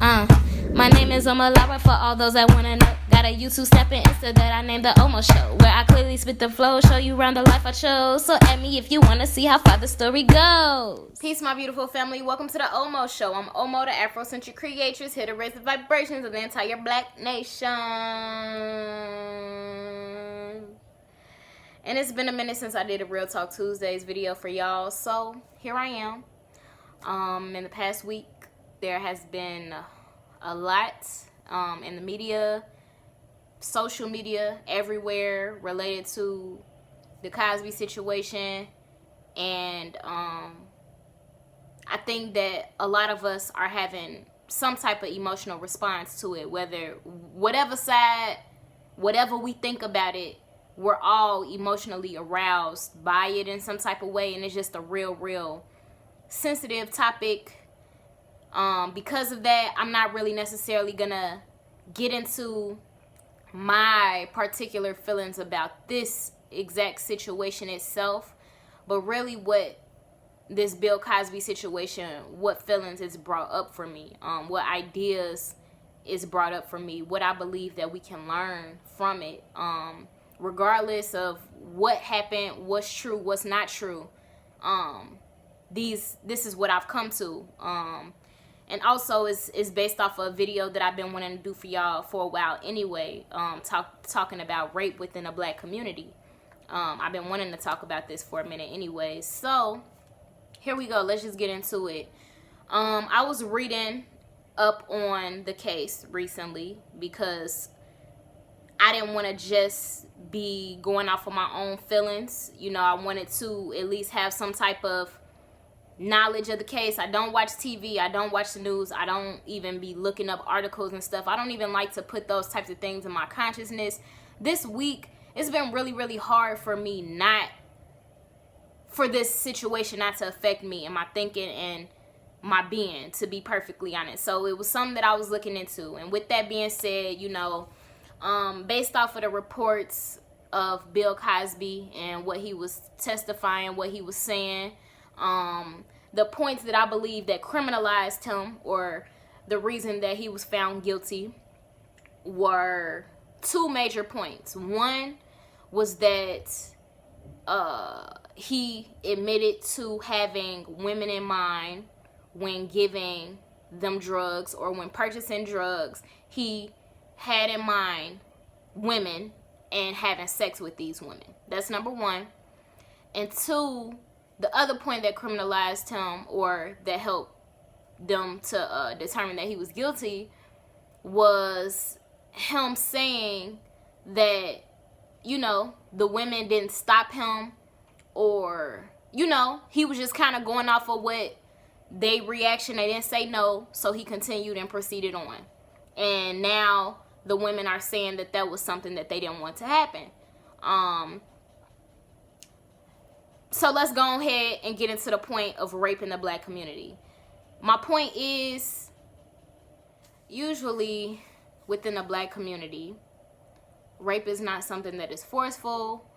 My name is Omalawa for all those that wanna know. Got a YouTube snapping Insta that I named the Omo Show, where I clearly spit the flow, show you around the life I chose. So add me if you wanna see how far the story goes. Peace, my beautiful family. Welcome to the Omo Show. I'm Omo, the Afrocentric creatress, here to raise the vibrations of the entire Black nation. And it's been a minute since I did a Real Talk Tuesdays video for y'all, so here I am. In the past week, there has been a lot in the media, social media, everywhere related to the Cosby situation. And I think that a lot of us are having some type of emotional response to it, whatever side, whatever we think about it, we're all emotionally aroused by it in some type of way. And it's just a real sensitive topic. Because of that, I'm not really necessarily gonna get into my particular feelings about this exact situation itself, but really what this Bill Cosby situation, what feelings is brought up for me, what ideas is brought up for me, what I believe that we can learn from it, regardless of what happened, what's true, what's not true. This is what I've come to. And also it's based off of a video that I've been wanting to do for y'all for a while anyway, talking about rape within a Black community. I've been wanting to talk about this for a minute anyway. So here we go. Let's just get into it. I was reading up on the case recently because I didn't want to just be going off of my own feelings. You know, I wanted to at least have some type of knowledge of the case. I don't watch TV. I don't watch the news. I don't even be looking up articles and stuff. I don't even like to put those types of things in my consciousness. This week, it's been really hard for me for this situation not to affect me and my thinking and my being, to be perfectly honest. So it was something that I was looking into. And with that being said, you know, based off of the reports of Bill Cosby and what he was testifying, what he was saying, the points that I believe that criminalized him, or the reason that he was found guilty, were two major points. One was that he admitted to having women in mind when giving them drugs, or when purchasing drugs. He had in mind women and having sex with these women. That's number one. And two, the other point that criminalized him, or that helped them to determine that he was guilty, was him saying that, you know, the women didn't stop him, or, you know, he was just kind of going off of what they reaction. They didn't say no, so he continued and proceeded on. And now the women are saying that that was something that they didn't want to happen. So let's go ahead and get into the point of rape in the Black community. My point is, usually within the Black community, rape is not something that is forceful.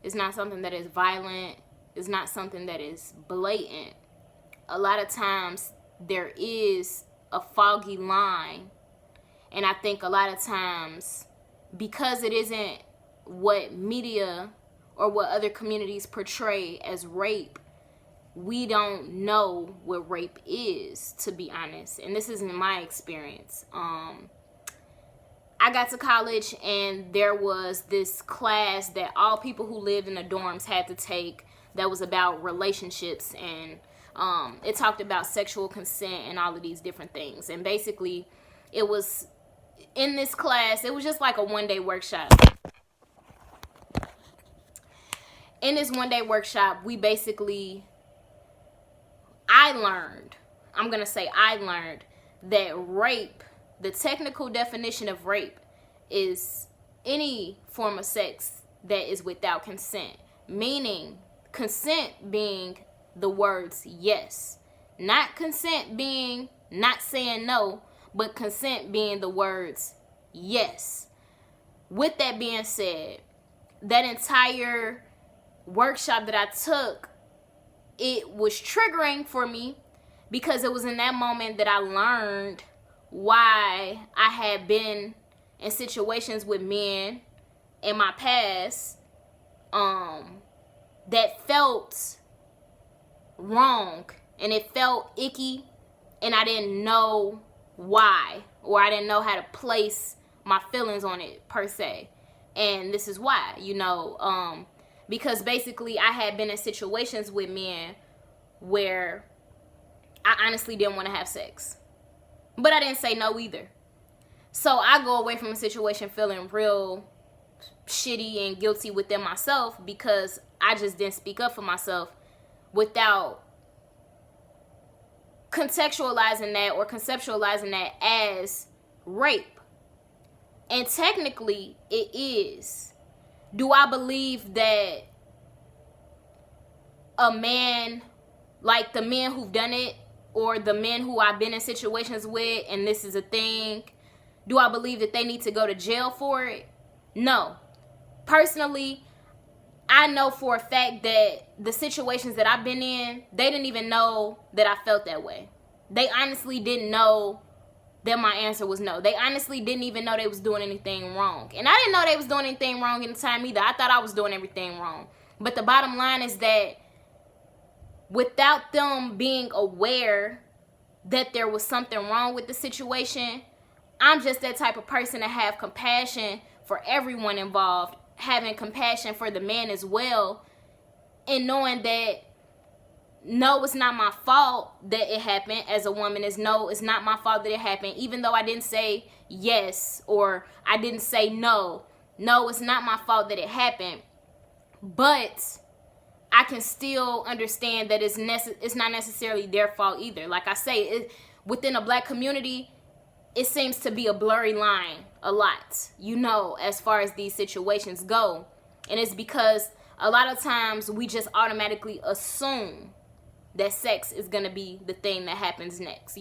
It's not something that is violent. It's not something that is blatant. A lot of times there is a foggy line. And I think a lot of times, because it isn't what media or what other communities portray as rape, we don't know what rape is, to be honest. And this isn't my experience. I got to college and there was this class that all people who lived in the dorms had to take that was about relationships, and it talked about sexual consent and all of these different things. And basically, it was in this class, it was just like a one-day workshop. In this one-day workshop, I learned that rape, the technical definition of rape, is any form of sex that is without consent. Meaning, consent being the words yes. Not consent being not saying no, but consent being the words yes. With that being said, that entire workshop that I took, it was triggering for me because it was in that moment that I learned why I had been in situations with men in my past that felt wrong and it felt icky, and I didn't know why, or I didn't know how to place my feelings on it per se. And this is why, because basically I had been in situations with men where I honestly didn't want to have sex, but I didn't say no either. So I go away from a situation feeling real shitty and guilty within myself because I just didn't speak up for myself without contextualizing that or conceptualizing that as rape. And technically it is. Do I believe that a man, like the men who've done it, or the men who I've been in situations with, and this is a thing, do I believe that they need to go to jail for it? No. Personally, I know for a fact that the situations that I've been in, they didn't even know that I felt that way. They honestly didn't know that my answer was no. They honestly didn't even know they was doing anything wrong. And I didn't know they was doing anything wrong in the time either. I thought I was doing everything wrong. But the bottom line is that without them being aware that there was something wrong with the situation, I'm just that type of person to have compassion for everyone involved, having compassion for the man as well, and knowing that no, it's not my fault that it happened. As a woman, is no, it's not my fault that it happened, even though I didn't say yes or I didn't say no. No, it's not my fault that it happened, but I can still understand that it's not necessarily their fault either. Like I say, within a black community, it seems to be a blurry line a lot, as far as these situations go. And it's because a lot of times we just automatically assume that sex is going to be the thing that happens next.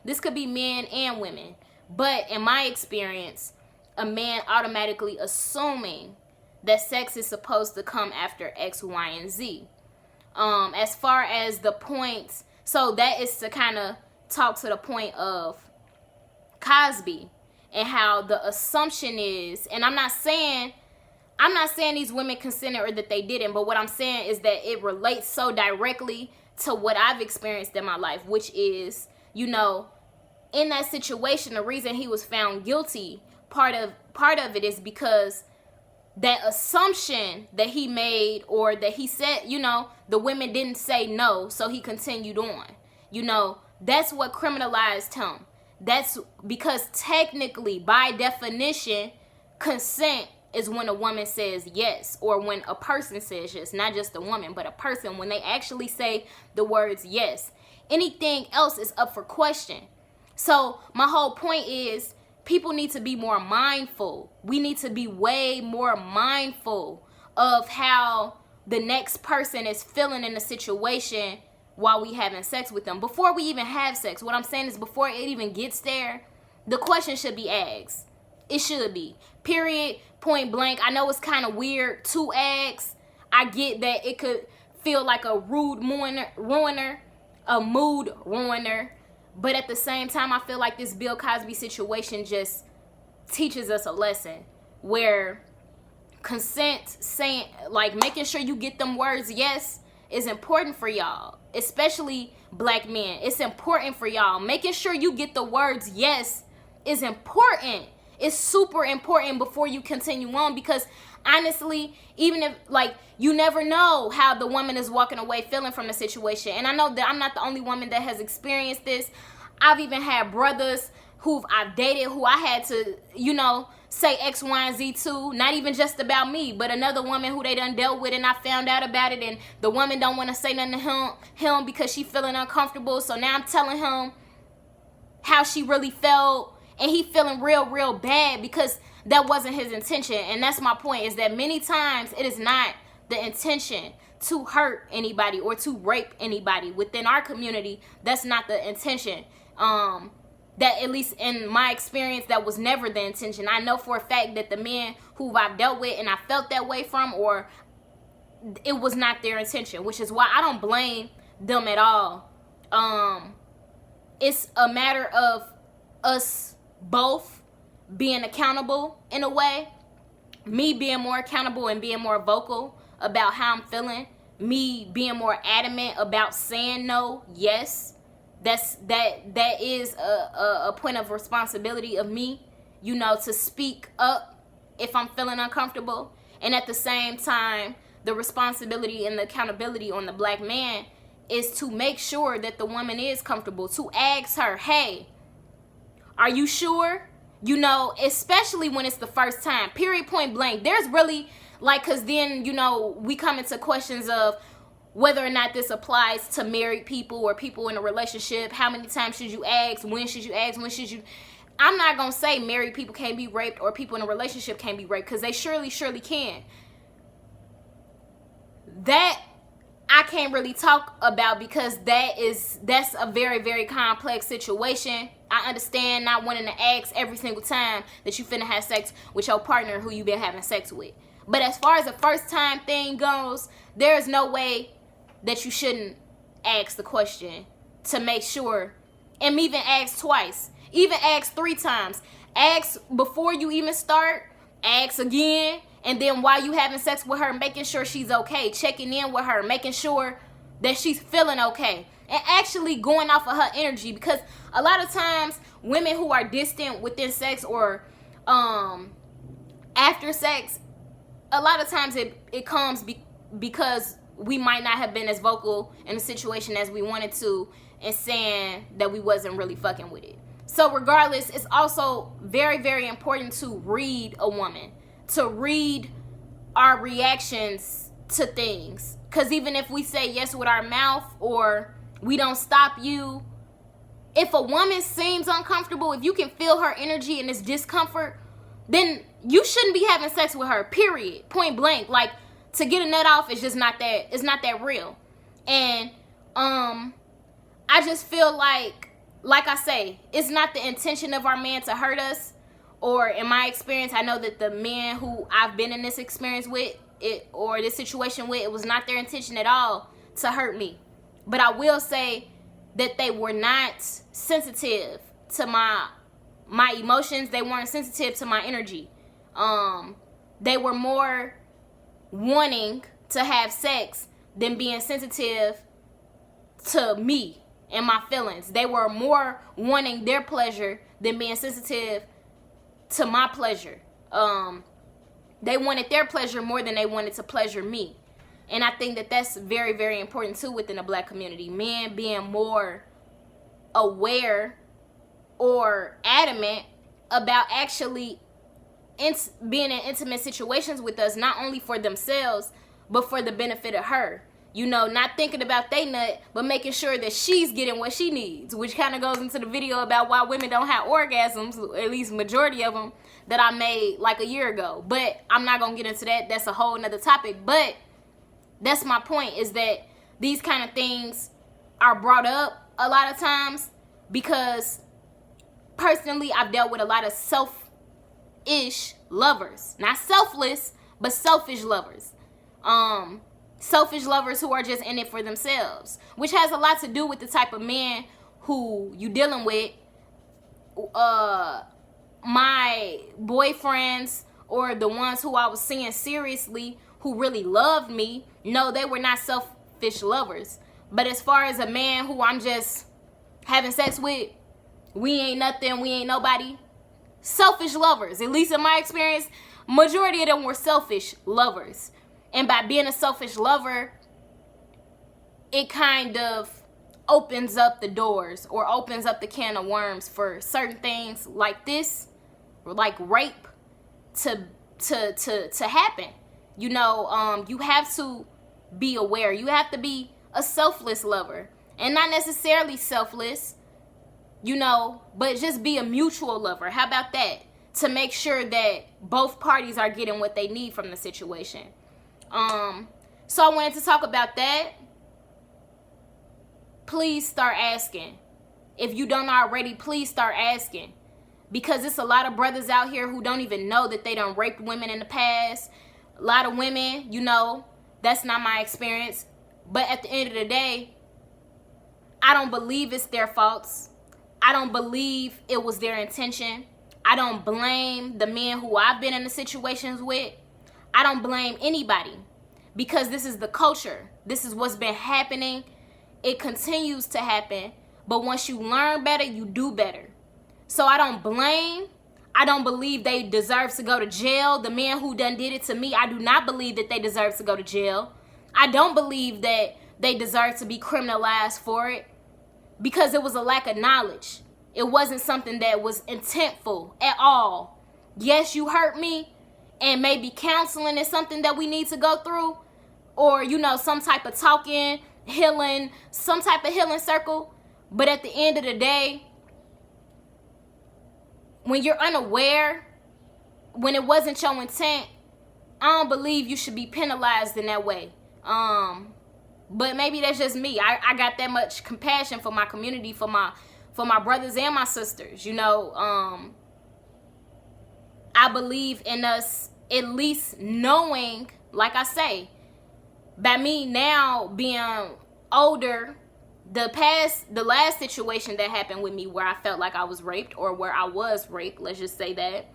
This could be men and women. But in my experience, a man automatically assuming that sex is supposed to come after X, Y, and Z. As far as the points, so that is to kind of talk to the point of Cosby and how the assumption is, and I'm not saying these women consented or that they didn't, but what I'm saying is that it relates so directly to what I've experienced in my life, which is, in that situation, the reason he was found guilty, part of it is because that assumption that he made, or that he said, the women didn't say no, so he continued on. That's what criminalized him. That's because technically, by definition, consent is when a woman says yes, or when a person says yes, not just a woman, but a person, when they actually say the words yes. Anything else is up for question. So my whole point is, people need to be more mindful. We need to be way more mindful of how the next person is feeling in the situation while we having sex with them. Before we even have sex, what I'm saying is, before it even gets there, the question should be asked. It should be. Period. Point blank. I know it's kind of weird to ask. I get that it could feel like a mood ruiner. But at the same time, I feel like this Bill Cosby situation just teaches us a lesson where consent, saying, like, making sure you get them words yes is important for y'all, especially black men. It's important for y'all. Making sure you get the words yes is important. It's super important before you continue on, because honestly, even if, like, you never know how the woman is walking away feeling from the situation. And I know that I'm not the only woman that has experienced this. I've even had brothers who I've dated who I had to, say X, Y, and Z to. Not even just about me, but another woman who they done dealt with, and I found out about it, and the woman don't want to say nothing to him because she feeling uncomfortable. So now I'm telling him how she really felt, and he feeling real bad because that wasn't his intention. And that's my point, is that many times it is not the intention to hurt anybody or to rape anybody. Within our community, that's not the intention. That, at least in my experience, that was never the intention. I know for a fact that the men who I've dealt with and I felt that way from, or it was not their intention, which is why I don't blame them at all. It's a matter of us both being accountable in a way. Me being more accountable and being more vocal about how I'm feeling. Me being more adamant about saying no, yes. That is a point of responsibility of me, you know, to speak up if I'm feeling uncomfortable. And at the same time, the responsibility and the accountability on the black man is to make sure that the woman is comfortable, to ask her, hey, are you sure? You know, especially when it's the first time, period, point blank. There's really, like, because then, you know, we come into questions of whether or not this applies to married people or people in a relationship. How many times should you ask? When should you ask? When should you? I'm not going to say married people can't be raped or people in a relationship can't be raped, because they surely can. That I can't really talk about, because that's a very, very complex situation. I understand not wanting to ask every single time that you finna have sex with your partner who you been having sex with. But as far as the first time thing goes, there's no way that you shouldn't ask the question to make sure. And even ask twice. Even ask 3 times. Ask before you even start. Ask again. And then while you having sex with her, making sure she's okay. Checking in with her. Making sure that she's feeling okay. And actually going off of her energy. Because a lot of times, women who are distant within sex or after sex, a lot of times it comes because we might not have been as vocal in the situation as we wanted to, and saying that we wasn't really fucking with it. So regardless, it's also very, very important to read a woman, to read our reactions to things. Because even if we say yes with our mouth or we don't stop you, if a woman seems uncomfortable, if you can feel her energy and it's discomfort, then you shouldn't be having sex with her, period. Point blank. Like, to get a nut off is just not that, it's not that real. And I just feel like I say, it's not the intention of our man to hurt us. Or in my experience, I know that the men who I've been in this experience with, or this situation with, it was not their intention at all to hurt me. But I will say that they were not sensitive to my emotions. They weren't sensitive to my energy. They were more wanting to have sex than being sensitive to me and my feelings. They were more wanting their pleasure than being sensitive to my pleasure. They wanted their pleasure more than they wanted to pleasure me. And I think that that's very, very important too within the black community. Men being more aware or adamant about actually being in intimate situations with us, not only for themselves, but for the benefit of her. You know, not thinking about they nut, but making sure that she's getting what she needs, which kind of goes into the video about why women don't have orgasms, at least majority of them, that I made like a year ago. But I'm not going to get into that. That's a whole nother topic. But that's my point, is that these kind of things are brought up a lot of times because personally I've dealt with a lot of selfish lovers. Not selfless, but selfish lovers. Selfish lovers who are just in it for themselves, which has a lot to do with the type of man who you dealing with. My boyfriends, or the ones who I was seeing seriously, who really loved me, no, they were not selfish lovers. But as far as a man who I'm just having sex with, we ain't nothing, we ain't nobody. Selfish lovers, at least in my experience, majority of them were selfish lovers. And by being a selfish lover, it kind of opens up the doors or opens up the can of worms for certain things like this, like rape, to happen. You know, you have to be aware. You have to be a selfless lover, and not necessarily selfless, you know, but just be a mutual lover. How about that? To make sure that both parties are getting what they need from the situation. So I wanted to talk about that. Please start asking. If you don't already, please start asking. Because it's a lot of brothers out here who don't even know that they done raped women in the past. A lot of women, you know, that's not my experience. But at the end of the day, I don't believe it's their faults. I don't believe it was their intention. I don't blame the men who I've been in the situations with. I don't blame anybody, because this is the culture. This is what's been happening. It continues to happen. But once you learn better, you do better. So I don't blame. I don't believe they deserve to go to jail. The man who done did it to me, I do not believe that they deserve to go to jail. I don't believe that they deserve to be criminalized for it, because it was a lack of knowledge. It wasn't something that was intentful at all. Yes, you hurt me, and maybe counseling is something that we need to go through, or, you know, some type of talking, healing, some type of healing circle. But at the end of the day, when you're unaware, when it wasn't your intent, I don't believe you should be penalized in that way. But maybe that's just me. I got that much compassion for my community, for my brothers and my sisters. You know, I believe in us at least knowing, like I say, by me now being older, the last situation that happened with me where I felt like I was raped, or where I was raped, let's just say that,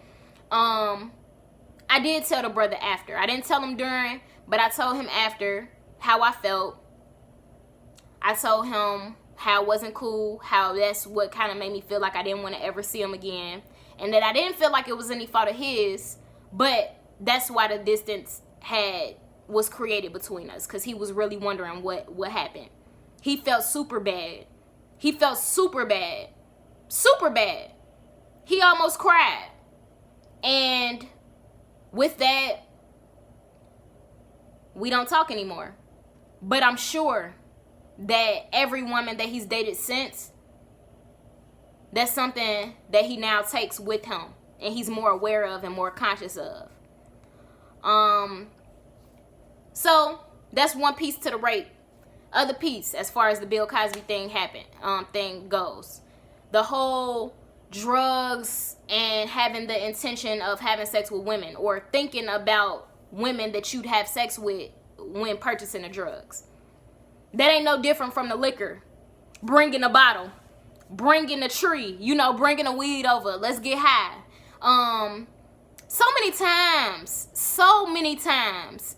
I did tell the brother after. I didn't tell him during, but I told him after how I felt. I told him how it wasn't cool, how that's what kind of made me feel like I didn't want to ever see him again, and that I didn't feel like it was any fault of his, but that's why the distance was created between us, because he was really wondering what happened. He felt super bad. He felt super bad. Super bad. He almost cried. And with that, we don't talk anymore. But I'm sure that every woman that he's dated since, that's something that he now takes with him, and he's more aware of and more conscious of. So that's one piece to the rape. Other piece, as far as the Bill Cosby thing goes, the whole drugs and having the intention of having sex with women, or thinking about women that you'd have sex with when purchasing the drugs. That ain't no different from the liquor. Bringing a bottle, bringing a tree, you know, bringing a weed over. Let's get high. So many times.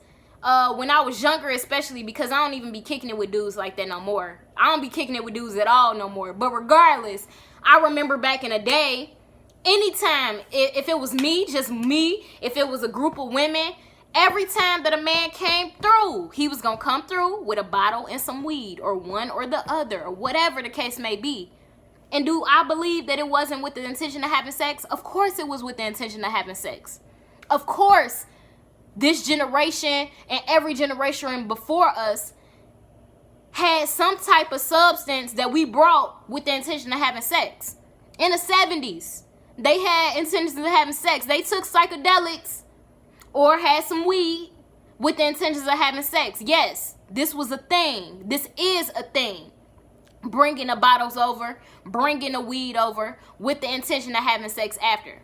When I was younger, especially, because I don't even be kicking it with dudes like that no more. I don't be kicking it with dudes at all no more. But regardless, I remember back in the day, anytime, if it was me, just me, if it was a group of women, every time that a man came through, he was going to come through with a bottle and some weed, or one or the other, or whatever the case may be. And do I believe that it wasn't with the intention of having sex? Of course it was with the intention of having sex. Of course, this generation and every generation before us had some type of substance that we brought with the intention of having sex. In the 70s, they had intentions of having sex. They took psychedelics or had some weed with the intentions of having sex. Yes, this was a thing. This is a thing. Bringing the bottles over, bringing the weed over with the intention of having sex after.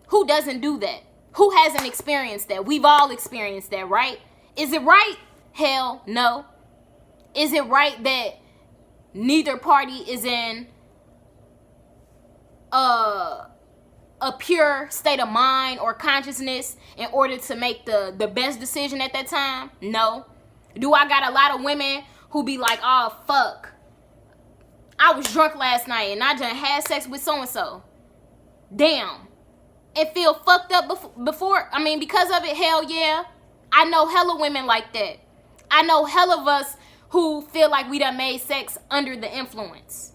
Who doesn't do that? Who hasn't experienced that? We've all experienced that, right? Is it right? Hell no. Is it right that neither party is in a pure state of mind or consciousness in order to make the best decision at that time? No. Do I got a lot of women who be like, oh, fuck, I was drunk last night and I just had sex with so-and-so. Damn. And feel fucked up because of it? Hell yeah. I know hella women like that. I know hella of us who feel like we done made sex under the influence.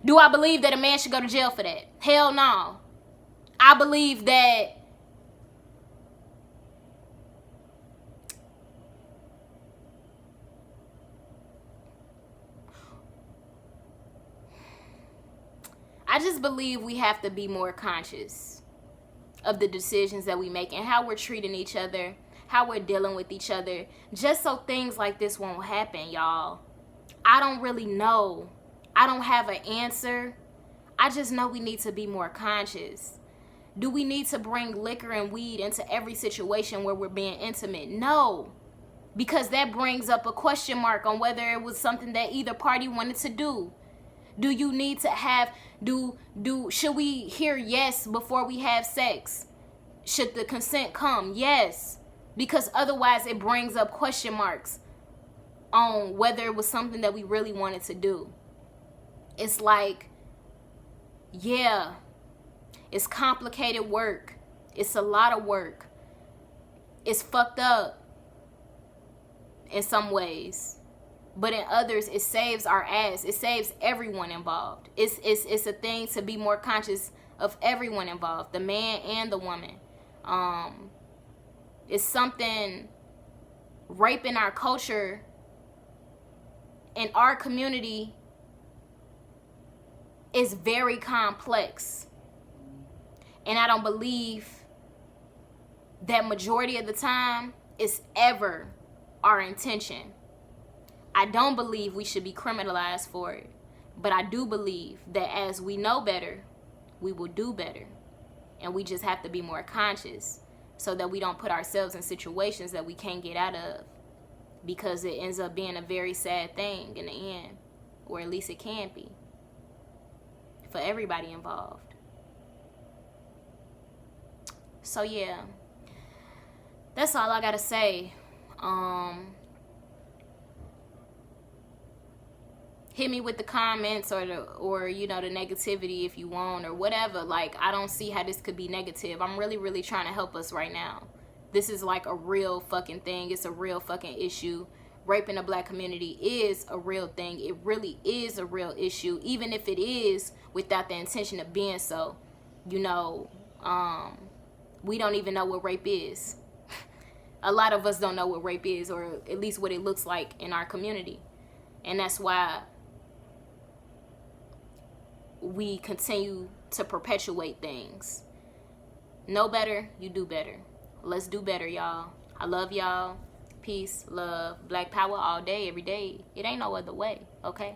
Do I believe that a man should go to jail for that? Hell no. I believe that I just believe we have to be more conscious of the decisions that we make and how we're treating each other, how we're dealing with each other, just so things like this won't happen, y'all. I don't really know. I don't have an answer. I just know we need to be more conscious. Do we need to bring liquor and weed into every situation where we're being intimate? No, because that brings up a question mark on whether it was something that either party wanted to do. Do you need to have, should we hear yes before we have sex? Should the consent come? Yes. Because otherwise it brings up question marks on whether it was something that we really wanted to do. It's like, yeah, it's complicated work. It's a lot of work. It's fucked up in some ways. But in others, it saves our ass. It saves everyone involved. It's a thing to be more conscious of everyone involved, the man and the woman. It's something, rape in our culture, in our community, is very complex. And I don't believe that majority of the time it's ever our intention. I don't believe we should be criminalized for it. But I do believe that as we know better, we will do better. And we just have to be more conscious so that we don't put ourselves in situations that we can't get out of. Because it ends up being a very sad thing in the end. Or at least it can be. For everybody involved. So yeah. That's all I gotta say. Hit me with the comments or the negativity if you want or whatever. Like, I don't see how this could be negative. I'm really, really trying to help us right now. This is like a real fucking thing. It's a real fucking issue. Rape in the black community is a real thing. It really is a real issue, even if it is without the intention of being so. We don't even know what rape is. A lot of us don't know what rape is, or at least what it looks like in our community. And that's why we continue to perpetuate things. Know better, you do better. Let's do better, y'all. I love y'all. Peace, love, black power all day, every day. It ain't no other way, okay?